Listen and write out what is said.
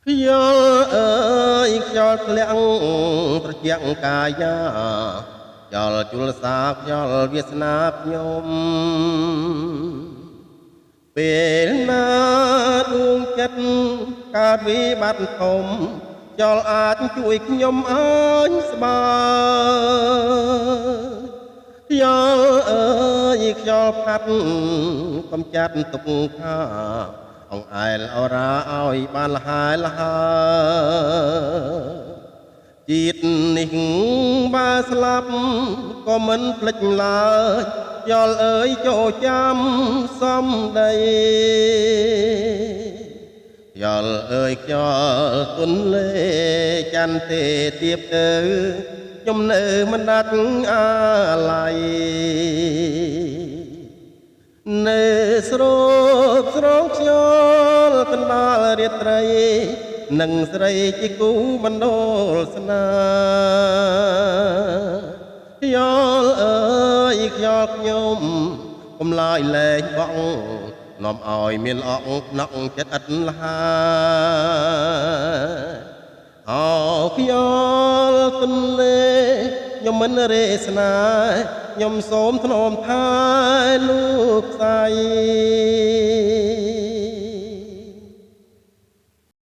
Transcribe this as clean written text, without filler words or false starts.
ខ្យល់អើយខ្យល់ធ្លាក់ត្រជាក់កាយាខ្យល់ជុលសាខ្យល់វាសនាខ្ញុំពេលណាដួងចិត្តកើតវិបត្តិធំខ្យល់អាចជួយខ្ញុំឲ្យស្បើយខ្យល់អើយខ្យល់ផាត់កំចាត់ទុកខាអង្អែលអរាឲ្យបានលហើយលហើយជាតិនេះបើស្លាប់ក៏មិនភ្លេចឡើយយល់អើយចូលចាំសំដីយល់អើយខ្យល់ទុនលេច័ន្ទទេទៀបទៅខ្ញុំនៅមិនដាច់អាឡ័យនៅស្រូបស្រងខ្យល់កណ្ដាលរាត្រីនឹងស្រីជាគូបណ្ដោលស្នាខ្យល់អើយខ្យល់ខ្ញុំកុំឡើយលែងបង់នាំឲ្យមានល្អក់ខ្នក់ចិត្តឥតលហាអោខ្យល់ទន្លេខ្ញុំមិនរេស្នាខ្ញុំសូមថ្នមថែលោកស្រី